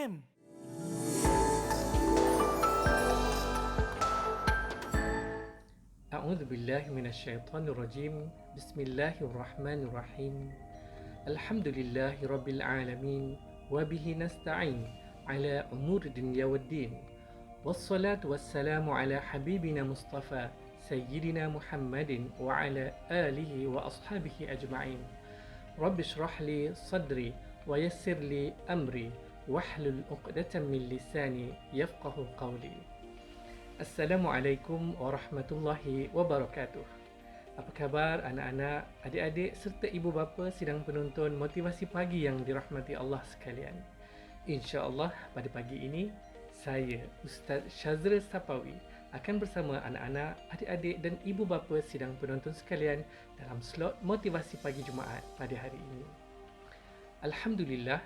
Bismillahirrahmanirrahim. أعوذ بالله من الشيطان الرجيم. بسم الله الرحمن الرحيم. الحمد لله رب العالمين وبه نستعين على أمور الدنيا والدين والصلاة والسلام على حبيبنا مصطفى سيدنا محمد وعلى آله وأصحابه أجمعين. رب اشرح لي صدري ويسر لي أمري واحلل عقدة من لساني يفقه قولي. Assalamualaikum warahmatullahi wabarakatuh. Apa khabar anak-anak, adik-adik serta ibu bapa sidang penonton motivasi pagi yang dirahmati Allah sekalian. InsyaAllah pada pagi ini, saya Ustaz Shazril Sapawi akan bersama anak-anak, adik-adik dan ibu bapa sidang penonton sekalian dalam slot motivasi pagi Jumaat pada hari ini. Alhamdulillah,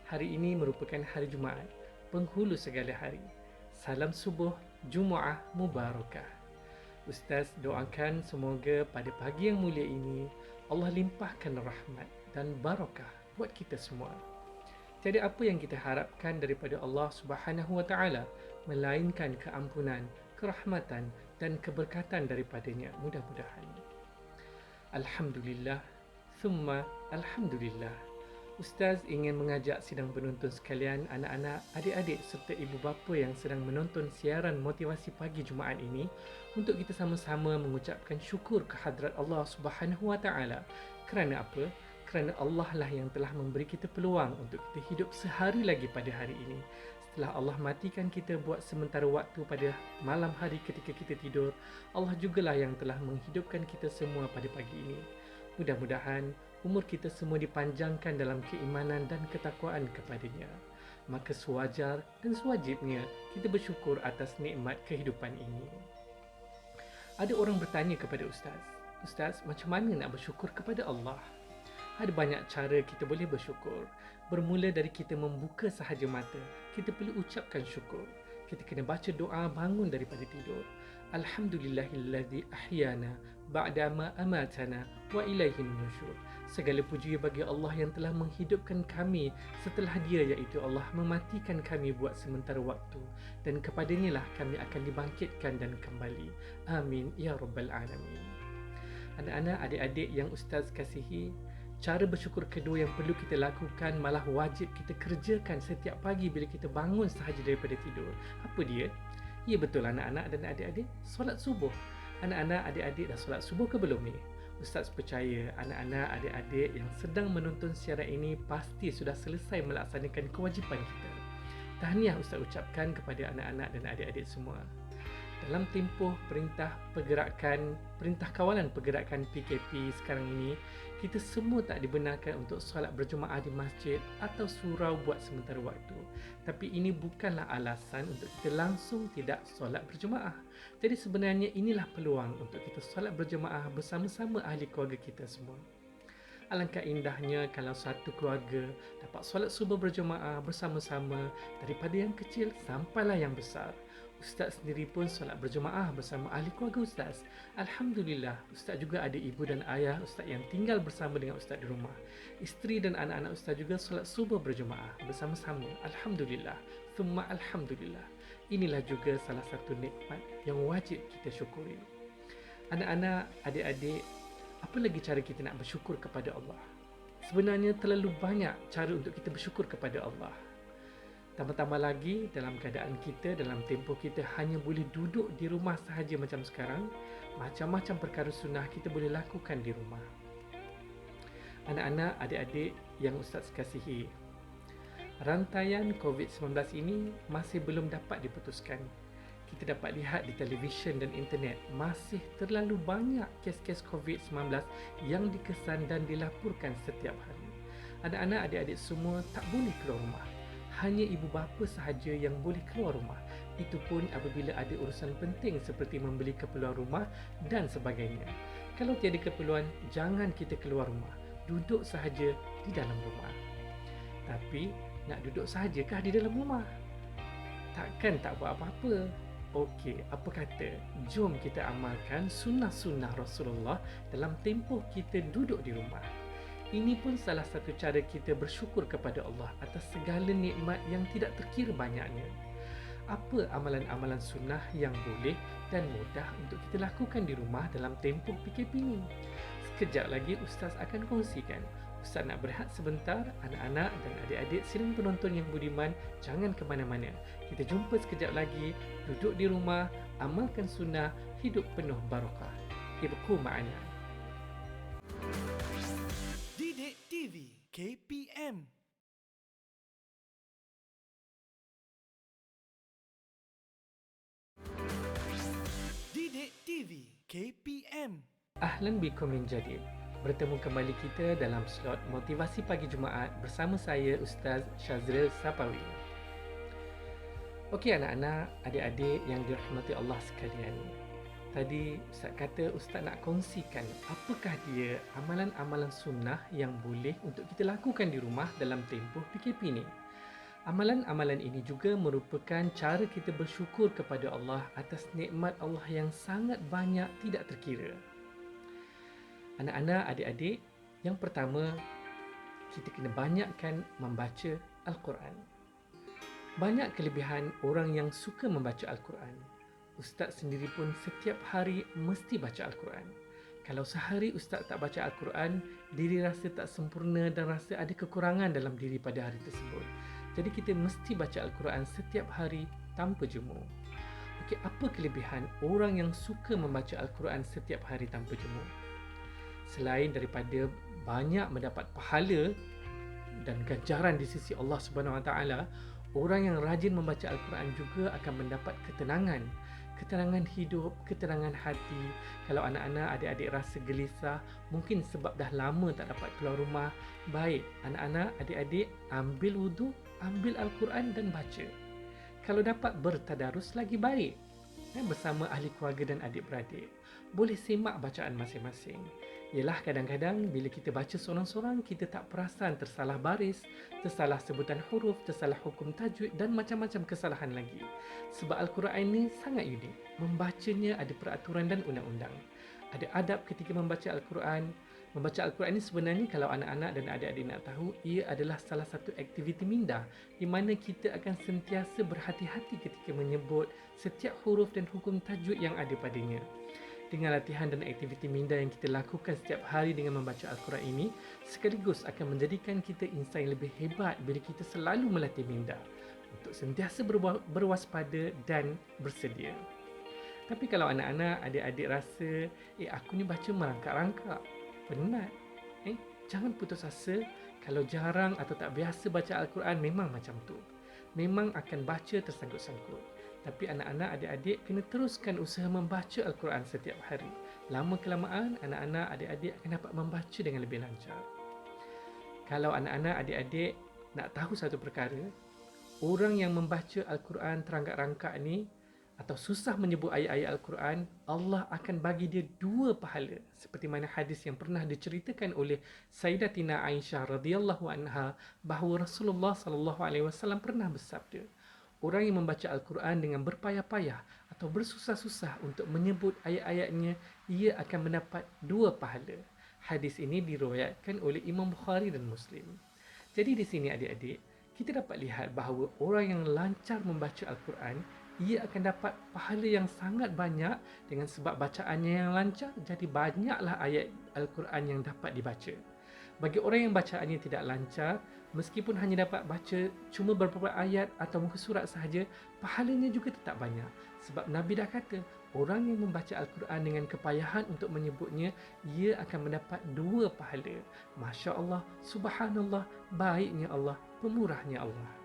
hari ini merupakan hari Jumaat, penghulu segala hari. Salam subuh Jumaah Mubarakah. Ustaz doakan semoga pada pagi yang mulia ini Allah limpahkan rahmat dan barakah buat kita semua. Tiada apa yang kita harapkan daripada Allah Subhanahu Wa Taala melainkan keampunan, kerahmatan dan keberkatan daripadanya mudah-mudahan. Alhamdulillah, thumma Alhamdulillah. Ustaz ingin mengajak sidang penonton sekalian, anak-anak, adik-adik serta ibu bapa yang sedang menonton siaran motivasi pagi Jumaat ini untuk kita sama-sama mengucapkan syukur kehadrat Allah Subhanahu Wa Taala. Kerana apa? Kerana Allah lah yang telah memberi kita peluang untuk kita hidup sehari lagi pada hari ini. Setelah Allah matikan kita buat sementara waktu pada malam hari ketika kita tidur, Allah jugalah yang telah menghidupkan kita semua pada pagi ini. Mudah-mudahan umur kita semua dipanjangkan dalam keimanan dan ketakwaan kepadanya. Maka sewajar dan sewajibnya kita bersyukur atas nikmat kehidupan ini. Ada orang bertanya kepada Ustaz, Ustaz, macam mana nak bersyukur kepada Allah? Ada banyak cara kita boleh bersyukur. Bermula dari kita membuka sahaja mata, kita perlu ucapkan syukur. Kita kena baca doa bangun daripada tidur. Alhamdulillahilladzi ahyana ba'dama amatana wa ilaihin nusyur. Segala puji bagi Allah yang telah menghidupkan kami setelah Dia, iaitu Allah mematikan kami buat sementara waktu, dan kepadanya lah kami akan dibangkitkan dan kembali. Amin ya rabbal alamin. Anak-anak, adik-adik yang Ustaz kasihi, cara bersyukur kedua yang perlu kita lakukan, malah wajib kita kerjakan setiap pagi bila kita bangun sahaja daripada tidur. Apa dia? Ya betul anak-anak dan adik-adik, solat subuh. Anak-anak, adik-adik dah solat subuh ke belum ni? Ustaz percaya anak-anak, adik-adik yang sedang menonton siaran ini pasti sudah selesai melaksanakan kewajipan kita. Tahniah Ustaz ucapkan kepada anak-anak dan adik-adik semua. Dalam tempoh perintah kawalan pergerakan PKP sekarang ini, kita semua tak dibenarkan untuk solat berjemaah di masjid atau surau buat sementara waktu. Tapi ini bukanlah alasan untuk kita langsung tidak solat berjemaah. Jadi sebenarnya inilah peluang untuk kita solat berjemaah bersama-sama ahli keluarga kita semua. Alangkah indahnya kalau satu keluarga dapat solat subuh berjemaah bersama-sama, daripada yang kecil sampailah yang besar. Ustaz sendiri pun solat berjemaah bersama ahli keluarga Ustaz. Alhamdulillah, Ustaz juga ada ibu dan ayah Ustaz yang tinggal bersama dengan Ustaz di rumah. Isteri dan anak-anak Ustaz juga solat subuh berjemaah bersama-sama. Alhamdulillah, thumma Alhamdulillah. Inilah juga salah satu nikmat yang wajib kita syukuri. Anak-anak, adik-adik, apa lagi cara kita nak bersyukur kepada Allah? Sebenarnya terlalu banyak cara untuk kita bersyukur kepada Allah. Tambah-tambah lagi dalam keadaan kita, dalam tempoh kita hanya boleh duduk di rumah sahaja macam sekarang, macam-macam perkara sunnah kita boleh lakukan di rumah. Anak-anak, adik-adik yang Ustaz kasihi, rantaian COVID-19 ini masih belum dapat diputuskan. Kita dapat lihat di televisyen dan internet masih terlalu banyak kes-kes COVID-19 yang dikesan dan dilaporkan setiap hari. Anak-anak, adik-adik semua tak boleh keluar rumah. Hanya ibu bapa sahaja yang boleh keluar rumah. Itu pun apabila ada urusan penting seperti membeli keperluan rumah dan sebagainya. Kalau tiada keperluan, jangan kita keluar rumah. Duduk sahaja di dalam rumah. Tapi nak duduk sahajakah di dalam rumah? Takkan tak buat apa-apa. Okey, apa kata jom kita amalkan sunnah-sunnah Rasulullah dalam tempoh kita duduk di rumah. Ini pun salah satu cara kita bersyukur kepada Allah atas segala nikmat yang tidak terkira banyaknya. Apa amalan-amalan sunnah yang boleh dan mudah untuk kita lakukan di rumah dalam tempoh PKP ini? Sekejap lagi Ustaz akan kongsikan. Ustaz nak berehat sebentar. Anak-anak dan adik-adik sidang penonton yang budiman, jangan ke mana-mana. Kita jumpa sekejap lagi. Duduk di rumah, amalkan sunnah, hidup penuh barakah. Ibku ma'ana. Didik TV KPM. Didik TV KPM. Ahlan bikum min jadid. Bertemu kembali kita dalam slot Motivasi Pagi Jumaat bersama saya Ustaz Shazril Sapawi. Okey anak-anak, adik-adik yang dirahmati Allah sekalian. Tadi Ustaz kata Ustaz nak kongsikan apakah dia amalan-amalan sunnah yang boleh untuk kita lakukan di rumah dalam tempoh PKP ni. Amalan-amalan ini juga merupakan cara kita bersyukur kepada Allah atas nikmat Allah yang sangat banyak tidak terkira. Anak-anak, adik-adik, yang pertama, kita kena banyakkan membaca Al-Quran. Banyak kelebihan orang yang suka membaca Al-Quran. Ustaz sendiri pun setiap hari mesti baca Al-Quran. Kalau sehari Ustaz tak baca Al-Quran, diri rasa tak sempurna dan rasa ada kekurangan dalam diri pada hari tersebut. Jadi kita mesti baca Al-Quran setiap hari tanpa jemu. Okey, apa kelebihan orang yang suka membaca Al-Quran setiap hari tanpa jemu? Selain daripada banyak mendapat pahala dan ganjaran di sisi Allah Subhanahu Wa Taala, orang yang rajin membaca Al-Quran juga akan mendapat ketenangan hidup, ketenangan hati. Kalau anak-anak, adik-adik rasa gelisah, mungkin sebab dah lama tak dapat keluar rumah, baik anak-anak, adik-adik ambil wudu, ambil Al-Quran dan baca. Kalau dapat bertadarus lagi baik, bersama ahli keluarga dan adik-beradik. Boleh semak bacaan masing-masing. Yelah, kadang-kadang bila kita baca seorang-seorang, kita tak perasan tersalah baris, tersalah sebutan huruf, tersalah hukum tajwid dan macam-macam kesalahan lagi. Sebab Al-Quran ini sangat unik. Membacanya ada peraturan dan undang-undang. Ada adab ketika membaca Al-Quran. Membaca Al-Quran ini sebenarnya kalau anak-anak dan adik-adik nak tahu, ia adalah salah satu aktiviti minda di mana kita akan sentiasa berhati-hati ketika menyebut setiap huruf dan hukum tajwid yang ada padanya. Dengan latihan dan aktiviti minda yang kita lakukan setiap hari dengan membaca Al-Quran ini, sekaligus akan menjadikan kita insan yang lebih hebat bila kita selalu melatih minda untuk sentiasa berwaspada dan bersedia. Tapi kalau anak-anak, adik-adik rasa, aku ni baca merangkak-rangkak, penat, jangan putus asa. Kalau jarang atau tak biasa baca Al-Quran, memang macam tu. Memang akan baca tersangkut-sangkut. Tapi anak-anak, adik-adik kena teruskan usaha membaca Al-Quran setiap hari. Lama kelamaan, anak-anak, adik-adik akan dapat membaca dengan lebih lancar. Kalau anak-anak, adik-adik nak tahu satu perkara, orang yang membaca Al-Quran terangkat-rangkak ni atau susah menyebut ayat-ayat Al-Quran, Allah akan bagi dia 2 pahala. Seperti mana hadis yang pernah diceritakan oleh Sayyidatina Aisyah radhiyallahu anha bahawa Rasulullah sallallahu alaihi wasallam pernah bersabda, orang yang membaca Al-Quran dengan berpayah-payah atau bersusah-susah untuk menyebut ayat-ayatnya, ia akan mendapat 2 pahala. Hadis ini diriwayatkan oleh Imam Bukhari dan Muslim. Jadi di sini adik-adik, kita dapat lihat bahawa orang yang lancar membaca Al-Quran, ia akan dapat pahala yang sangat banyak dengan sebab bacaannya yang lancar, jadi banyaklah ayat Al-Quran yang dapat dibaca. Bagi orang yang bacaannya tidak lancar, meskipun hanya dapat baca cuma beberapa ayat atau muka surat sahaja, pahalanya juga tetap banyak. Sebab Nabi dah kata, orang yang membaca Al-Quran dengan kepayahan untuk menyebutnya, ia akan mendapat 2 pahala. Masya Allah, subhanallah, baiknya Allah, pemurahnya Allah.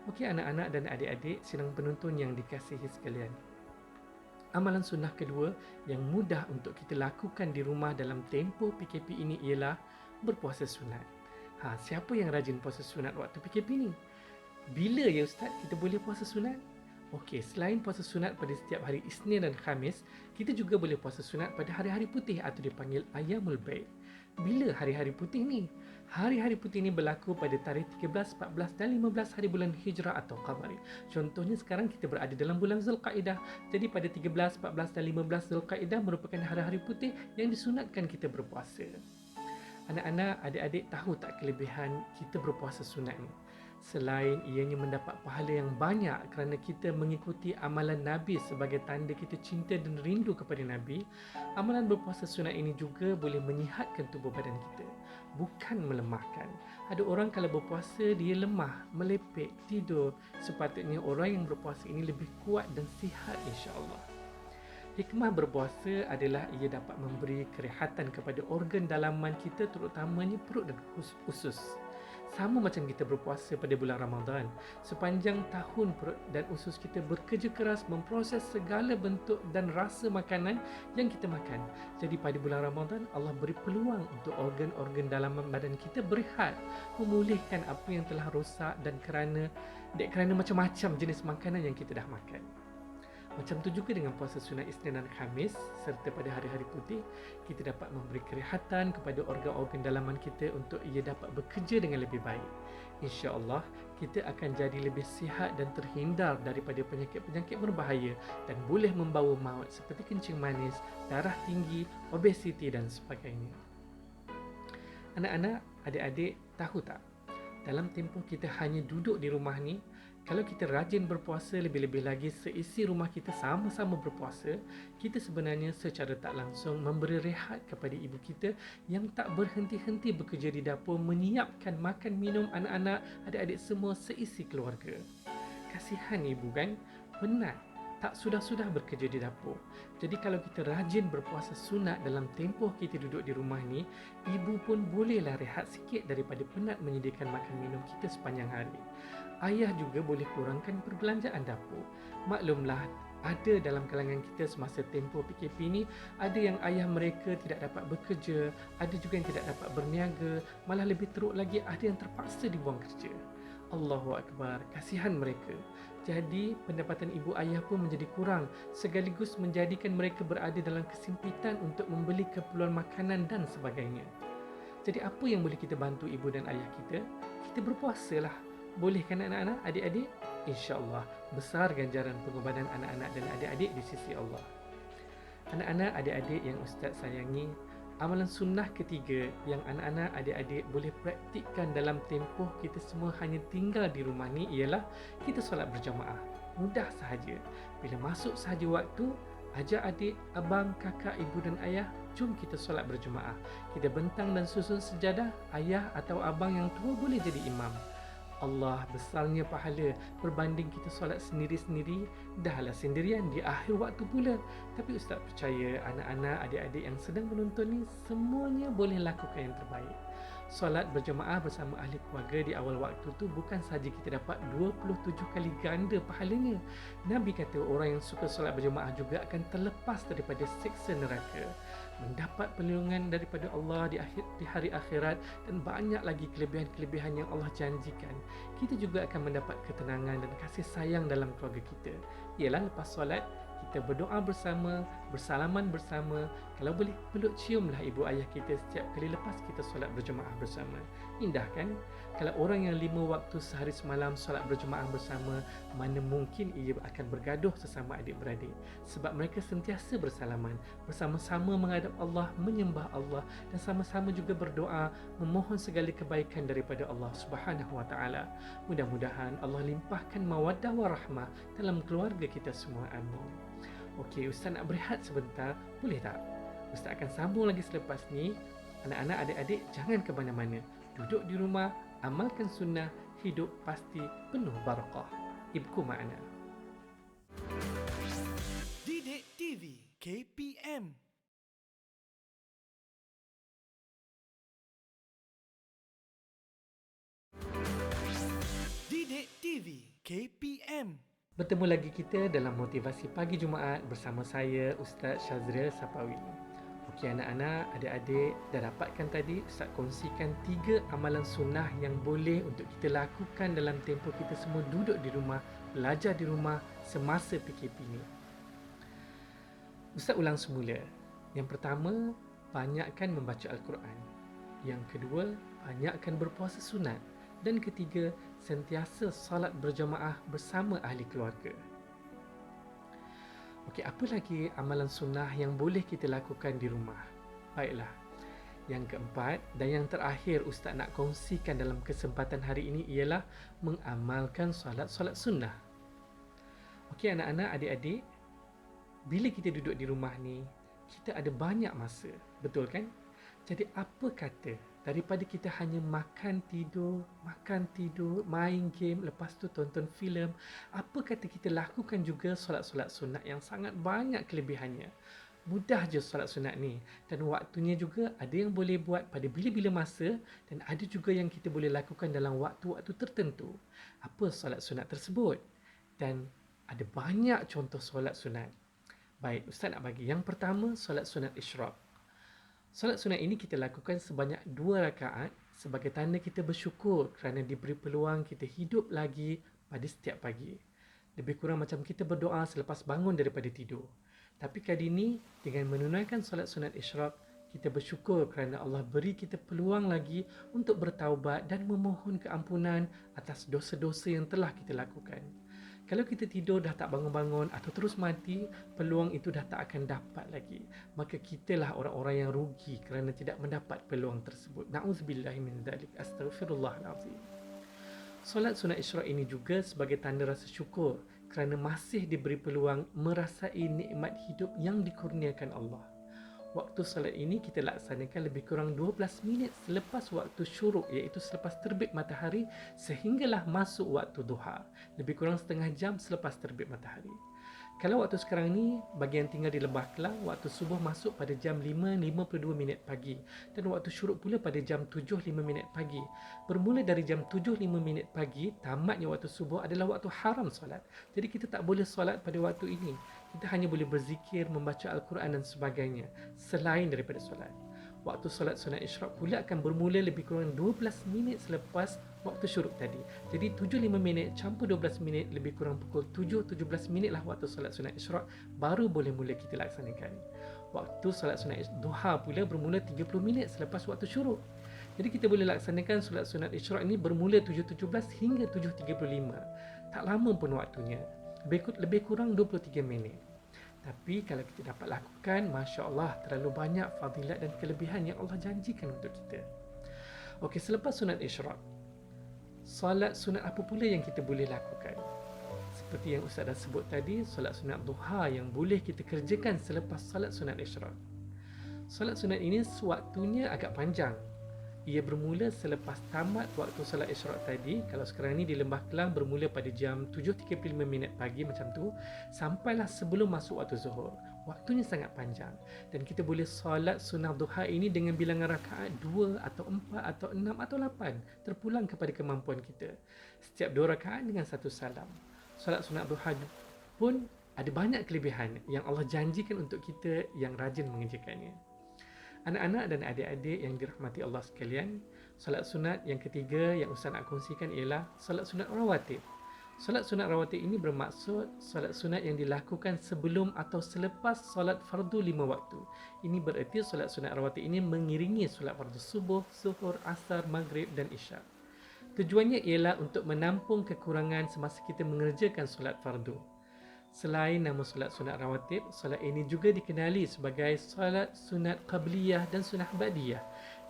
Okey anak-anak dan adik-adik sidang penonton yang dikasihi sekalian. Amalan sunnah kedua yang mudah untuk kita lakukan di rumah dalam tempoh PKP ini ialah berpuasa sunat. Siapa yang rajin puasa sunat waktu PKP ni? Bila ya Ustaz kita boleh puasa sunat? Okey, selain puasa sunat pada setiap hari Isnin dan Khamis, kita juga boleh puasa sunat pada hari-hari putih atau dipanggil Ayyamul Baid. Bila hari-hari putih ni? Hari-hari putih ni berlaku pada tarikh 13, 14 dan 15 hari bulan Hijrah atau Qamari. Contohnya sekarang kita berada dalam bulan Zulqaidah. Jadi pada 13, 14 dan 15 Zulqaidah merupakan hari-hari putih yang disunatkan kita berpuasa. Anak-anak, adik-adik tahu tak kelebihan kita berpuasa sunat ni? Selain ianya mendapat pahala yang banyak kerana kita mengikuti amalan Nabi sebagai tanda kita cinta dan rindu kepada Nabi, amalan berpuasa sunat ini juga boleh menyihatkan tubuh badan kita, bukan melemahkan. Ada orang kalau berpuasa dia lemah, melepek, tidur. Sepatutnya orang yang berpuasa ini lebih kuat dan sihat insya-Allah. Hikmah berpuasa adalah ia dapat memberi kerehatan kepada organ dalaman kita, terutamanya perut dan usus. Sama macam kita berpuasa pada bulan Ramadan. Sepanjang tahun perut dan usus kita bekerja keras memproses segala bentuk dan rasa makanan yang kita makan. Jadi pada bulan Ramadan Allah beri peluang untuk organ-organ dalaman badan kita berehat, memulihkan apa yang telah rosak dan kerana macam-macam jenis makanan yang kita dah makan. Macam tu juga dengan puasa sunat Isnin dan Khamis serta pada hari-hari putih, kita dapat memberi kerehatan kepada organ-organ dalaman kita untuk ia dapat bekerja dengan lebih baik. InsyaAllah, kita akan jadi lebih sihat dan terhindar daripada penyakit-penyakit berbahaya dan boleh membawa maut seperti kencing manis, darah tinggi, obesiti dan sebagainya. Anak-anak, adik-adik tahu tak? Dalam tempoh kita hanya duduk di rumah ni, kalau kita rajin berpuasa, lebih-lebih lagi seisi rumah kita sama-sama berpuasa, kita sebenarnya secara tak langsung memberi rehat kepada ibu kita yang tak berhenti-henti bekerja di dapur menyiapkan makan minum anak-anak, adik-adik semua seisi keluarga. Kasihan ibu kan? Penat, tak sudah-sudah bekerja di dapur. Jadi kalau kita rajin berpuasa sunat dalam tempoh kita duduk di rumah ni, ibu pun bolehlah rehat sikit daripada penat menyediakan makan minum kita sepanjang hari. Ayah juga boleh kurangkan perbelanjaan dapur. Maklumlah, ada dalam kalangan kita semasa tempoh PKP ni, ada yang ayah mereka tidak dapat bekerja, ada juga yang tidak dapat berniaga, malah lebih teruk lagi ada yang terpaksa dibuang kerja. Allahu Akbar, kasihan mereka. Jadi, pendapatan ibu ayah pun menjadi kurang, sekaligus menjadikan mereka berada dalam kesempitan untuk membeli keperluan makanan dan sebagainya. Jadi, apa yang boleh kita bantu ibu dan ayah kita? Kita berpuasalah. Boleh kan anak-anak, adik-adik? InsyaAllah, besar ganjaran pengorbanan anak-anak dan adik-adik di sisi Allah. Anak-anak, adik-adik yang Ustaz sayangi, amalan sunnah ketiga yang anak-anak, adik-adik boleh praktikkan dalam tempoh kita semua hanya tinggal di rumah ni ialah kita solat berjamaah. Mudah sahaja. Bila masuk sahaja waktu, ajak adik, abang, kakak, ibu dan ayah, jom kita solat berjamaah. Kita bentang dan susun sejadah, ayah atau abang yang tua boleh jadi imam. Allah, besarnya pahala berbanding kita solat sendiri-sendiri, dahlah sendirian di akhir waktu pula. Tapi Ustaz percaya anak-anak, adik-adik yang sedang menonton ni semuanya boleh lakukan yang terbaik. Solat berjemaah bersama ahli keluarga di awal waktu tu bukan sahaja kita dapat 27 kali ganda pahalanya. Nabi kata orang yang suka solat berjemaah juga akan terlepas daripada siksa neraka, mendapat perlindungan daripada Allah di hari akhirat dan banyak lagi kelebihan-kelebihan yang Allah janjikan. Kita juga akan mendapat ketenangan dan kasih sayang dalam keluarga kita. Ialah lepas solat kita berdoa bersama, bersalaman bersama. Kalau boleh peluk ciumlah ibu ayah kita setiap kali lepas kita solat berjemaah bersama. Indah kan? Kalau orang yang 5 waktu sehari semalam solat berjemaah bersama, mana mungkin ia akan bergaduh sesama adik-beradik. Sebab mereka sentiasa bersalaman, bersama-sama menghadap Allah, menyembah Allah dan sama-sama juga berdoa, memohon segala kebaikan daripada Allah Subhanahu Wa Taala. Mudah-mudahan Allah limpahkan mawaddah warahmah dalam keluarga kita semua. Amin. Okey, Ustaz nak berehat sebentar, boleh tak? Ustaz akan sambung lagi selepas ni. Anak-anak, adik-adik, jangan ke mana-mana. Duduk di rumah, amalkan sunnah, hidup pasti penuh barakah. Ibku makna. Didik TV KPM. Didik TV KPM. Bertemu lagi kita dalam Motivasi Pagi Jumaat bersama saya, Ustaz Syazril Sapawi. Okey anak-anak, adik-adik, dah dapatkan tadi Ustaz kongsikan 3 amalan sunnah yang boleh untuk kita lakukan dalam tempoh kita semua duduk di rumah, belajar di rumah semasa PKP ni. Ustaz ulang semula. Yang pertama, banyakkan membaca Al-Quran. Yang kedua, banyakkan berpuasa sunat. Dan ketiga, sentiasa solat berjamaah bersama ahli keluarga. Okey, apa lagi amalan sunnah yang boleh kita lakukan di rumah? Baiklah, Yang keempat dan yang terakhir Ustaz nak kongsikan dalam kesempatan hari ini ialah mengamalkan solat sunnah. Okey anak-anak, adik-adik, bila kita duduk di rumah ni, kita ada banyak masa, betul kan? Jadi apa kata daripada kita hanya makan tidur, main game, lepas tu tonton filem, apa kata kita lakukan juga solat-solat sunat yang sangat banyak kelebihannya. Mudah je solat sunat ni, dan waktunya juga ada yang boleh buat pada bila-bila masa dan ada juga yang kita boleh lakukan dalam waktu-waktu tertentu. Apa solat sunat tersebut? Dan ada banyak contoh solat sunat. Baik, Ustaz nak bagi. Yang pertama, solat sunat isyraq. Solat sunat ini kita lakukan sebanyak 2 rakaat sebagai tanda kita bersyukur kerana diberi peluang kita hidup lagi pada setiap pagi. Lebih kurang macam kita berdoa selepas bangun daripada tidur. Tapi kali ini, dengan menunaikan solat sunat isyraq, kita bersyukur kerana Allah beri kita peluang lagi untuk bertaubat dan memohon keampunan atas dosa-dosa yang telah kita lakukan. Kalau kita tidur dah tak bangun-bangun atau terus mati, peluang itu dah tak akan dapat lagi. Maka kitalah orang-orang yang rugi kerana tidak mendapat peluang tersebut. Na'udzubillahi min dzalik. Astaghfirullahalazim. Solat sunat isyraq ini juga sebagai tanda rasa syukur kerana masih diberi peluang merasai nikmat hidup yang dikurniakan Allah. Waktu solat ini kita laksanakan lebih kurang 12 minit selepas waktu syuruk, iaitu selepas terbit matahari sehinggalah masuk waktu duha. Lebih kurang setengah jam selepas terbit matahari. Kalau waktu sekarang ni, bagi yang tinggal di Lembah Kelang, waktu subuh masuk pada jam 5.52 minit pagi dan waktu syuruk pula pada jam 7.05 minit pagi. Bermula dari jam 7.05 minit pagi, tamatnya waktu subuh adalah waktu haram solat. Jadi kita tak boleh solat pada waktu ini. Kita hanya boleh berzikir, membaca Al-Quran dan sebagainya selain daripada solat. Waktu solat sunat isyraq pula akan bermula lebih kurang 12 minit selepas waktu syuruk tadi. Jadi 7.05 minit campur 12 minit lebih kurang pukul 7.17 minit lah waktu solat sunat isyraq baru boleh mula kita laksanakan. Waktu solat sunat duha pula bermula 30 minit selepas waktu syuruk. Jadi kita boleh laksanakan solat sunat isyraq ini bermula 7.17 hingga 7.35. Tak lama pun waktunya. Lebih kurang 23 minit. Tapi kalau kita dapat lakukan, Masya Allah, terlalu banyak fadilat dan kelebihan yang Allah janjikan untuk kita. Okey, selepas sunat isyraq, solat sunat apa pula yang kita boleh lakukan? Seperti yang Ustaz dah sebut tadi, solat sunat duha yang boleh kita kerjakan selepas solat sunat isyraq. Solat sunat ini waktunya agak panjang. Ia bermula selepas tamat waktu solat isyraq tadi. Kalau sekarang ni di Lembah Kelang bermula pada jam 7.35 minit pagi macam tu, sampailah sebelum masuk waktu zuhur. Waktunya sangat panjang dan kita boleh solat sunnah duha ini dengan bilangan rakaat 2 atau 4 atau 6 atau 8, terpulang kepada kemampuan kita. Setiap 2 rakaat dengan 1 salam. Solat sunnah duha pun ada banyak kelebihan yang Allah janjikan untuk kita yang rajin mengerjakannya. Anak-anak dan adik-adik yang dirahmati Allah sekalian, solat sunat yang ketiga yang Ustaz nak kongsikan ialah solat sunat rawatib. Solat sunat rawatib ini bermaksud solat sunat yang dilakukan sebelum atau selepas solat fardu 5 waktu. Ini bererti solat sunat rawatib ini mengiringi solat fardu subuh, zuhur, asar, maghrib dan isyak. Tujuannya ialah untuk menampung kekurangan semasa kita mengerjakan solat fardu. Selain nama solat sunat rawatib, solat ini juga dikenali sebagai solat sunat qabliyah dan sunat ba'diyah,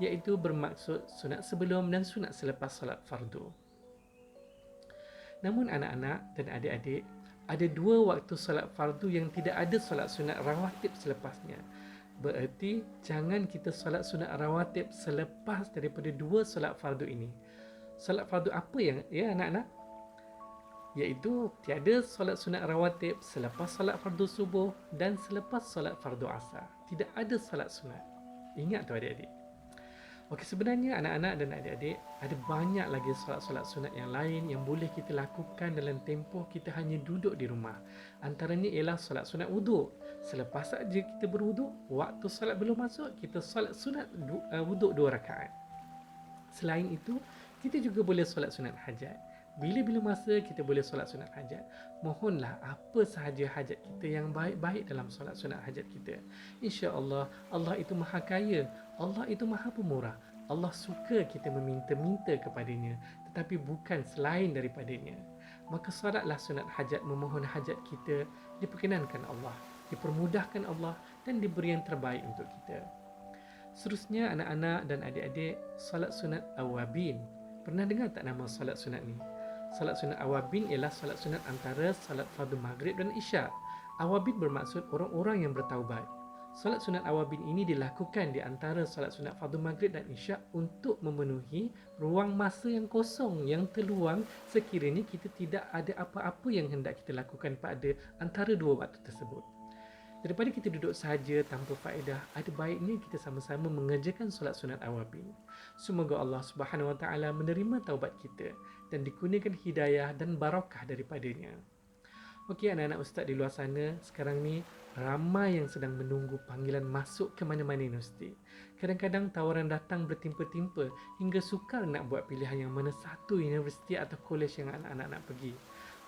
iaitu bermaksud sunat sebelum dan sunat selepas solat fardu. Namun anak-anak dan adik-adik, ada 2 waktu solat fardu yang tidak ada solat sunat rawatib selepasnya. Bererti jangan kita solat sunat rawatib selepas daripada 2 solat fardu ini. Solat fardu apa yang anak-anak? Iaitu tiada solat sunat rawatib selepas solat fardu subuh dan selepas solat fardu asar. Tidak ada solat sunat. Ingat tu adik-adik. Okey, sebenarnya anak-anak dan adik-adik, ada banyak lagi solat-solat sunat yang lain yang boleh kita lakukan dalam tempoh kita hanya duduk di rumah. Antaranya ialah solat sunat wuduk. Selepas saja kita berwuduk, waktu solat belum masuk, kita solat sunat wuduk 2 rakaat. Selain itu, kita juga boleh solat sunat hajat. Bila-bila masa kita boleh solat sunat hajat. Mohonlah apa sahaja hajat kita yang baik-baik dalam solat sunat hajat kita. InsyaAllah, Allah itu maha kaya, Allah itu maha pemurah. Allah suka kita meminta-minta kepadanya, tetapi bukan selain daripadanya. Maka solatlah sunat hajat, memohon hajat kita diperkenankan Allah, dipermudahkan Allah dan diberi yang terbaik untuk kita. Seterusnya, anak-anak dan adik-adik, solat sunat awabin. Pernah dengar tak nama solat sunat ni? Solat sunat awabin ialah solat sunat antara solat fardu maghrib dan isyak. Awabin bermaksud orang-orang yang bertaubat. Solat sunat awabin ini dilakukan di antara solat sunat fardu maghrib dan isyak untuk memenuhi ruang masa yang kosong, yang terluang sekiranya kita tidak ada apa-apa yang hendak kita lakukan pada antara dua waktu tersebut. Daripada kita duduk sahaja tanpa faedah, ada baiknya kita sama-sama mengerjakan solat sunat awabin. Semoga Allah Subhanahu Wa Taala menerima taubat kita dan dikurniakan hidayah dan barakah daripadanya. Okey, anak-anak ustaz di luar sana, sekarang ni ramai yang sedang menunggu panggilan masuk ke mana-mana universiti. Kadang-kadang tawaran datang bertimpa-timpa hingga sukar nak buat pilihan yang mana satu universiti atau kolej yang anak-anak nak pergi.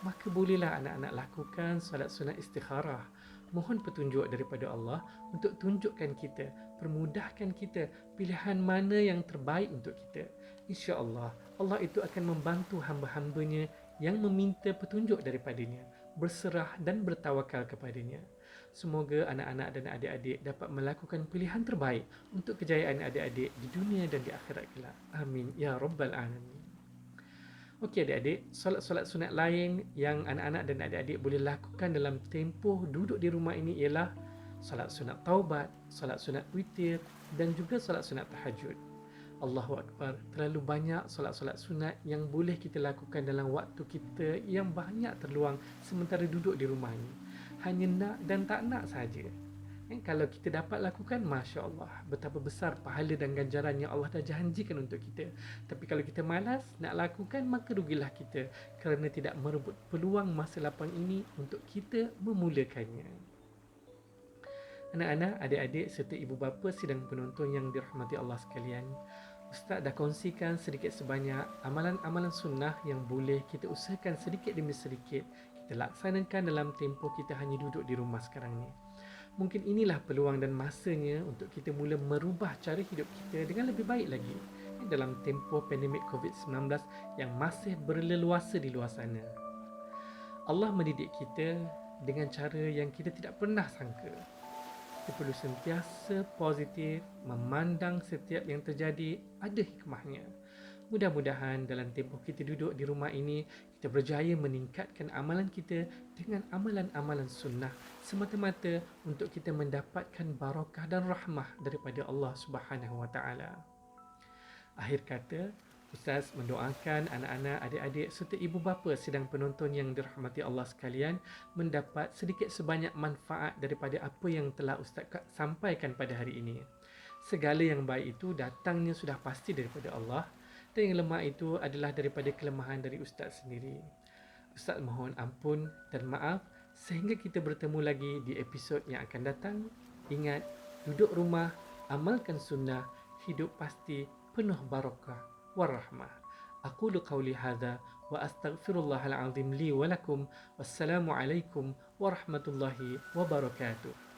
Maka bolehlah anak-anak lakukan solat sunat istikharah. Mohon petunjuk daripada Allah untuk tunjukkan kita, permudahkan kita pilihan mana yang terbaik untuk kita. InsyaAllah, Allah itu akan membantu hamba-hambanya yang meminta petunjuk daripadanya, berserah dan bertawakal kepadanya. Semoga anak-anak dan adik-adik dapat melakukan pilihan terbaik untuk kejayaan adik-adik di dunia dan di akhirat kelak. Amin. Ya Rabbal Alamin. Okey adik-adik, solat-solat sunat lain yang anak-anak dan adik-adik boleh lakukan dalam tempoh duduk di rumah ini ialah solat sunat taubat, solat sunat witir dan juga solat sunat tahajud. Allahu Akbar, terlalu banyak solat-solat sunat yang boleh kita lakukan dalam waktu kita yang banyak terluang sementara duduk di rumah ini. Hanya nak dan tak nak saja. Kalau kita dapat lakukan, Masya Allah, betapa besar pahala dan ganjaran yang Allah dah janjikan untuk kita. Tapi kalau kita malas nak lakukan, maka rugilah kita kerana tidak merebut peluang masa lapang ini untuk kita memulakannya. Anak-anak, adik-adik serta ibu bapa sidang penonton yang dirahmati Allah sekalian, Ustaz dah kongsikan sedikit sebanyak amalan-amalan sunnah yang boleh kita usahakan sedikit demi sedikit kita laksanakan dalam tempoh kita hanya duduk di rumah sekarang ni. Mungkin inilah peluang dan masanya untuk kita mula merubah cara hidup kita dengan lebih baik lagi dalam tempoh pandemik COVID-19 yang masih berleluasa di luar sana. Allah mendidik kita dengan cara yang kita tidak pernah sangka. Kita perlu sentiasa positif, memandang setiap yang terjadi ada hikmahnya. Mudah-mudahan dalam tempoh kita duduk di rumah ini, kita berjaya meningkatkan amalan kita dengan amalan-amalan sunnah semata-mata untuk kita mendapatkan barakah dan rahmah daripada Allah Subhanahu Wa Taala. Akhir kata, Ustaz mendoakan anak-anak, adik-adik serta ibu bapa sidang penonton yang dirahmati Allah sekalian mendapat sedikit sebanyak manfaat daripada apa yang telah Ustaz sampaikan pada hari ini. Segala yang baik itu datangnya sudah pasti daripada Allah. Dan yang lemah itu adalah daripada kelemahan dari Ustaz sendiri. Ustaz mohon ampun dan maaf sehingga kita bertemu lagi di episod yang akan datang. Ingat, duduk rumah, amalkan sunnah, hidup pasti penuh barakah warahmah. Aqulu qawli hadha wa astaghfirullahal azim li wa lakum. Wassalamualaikum warahmatullahi wabarakatuh.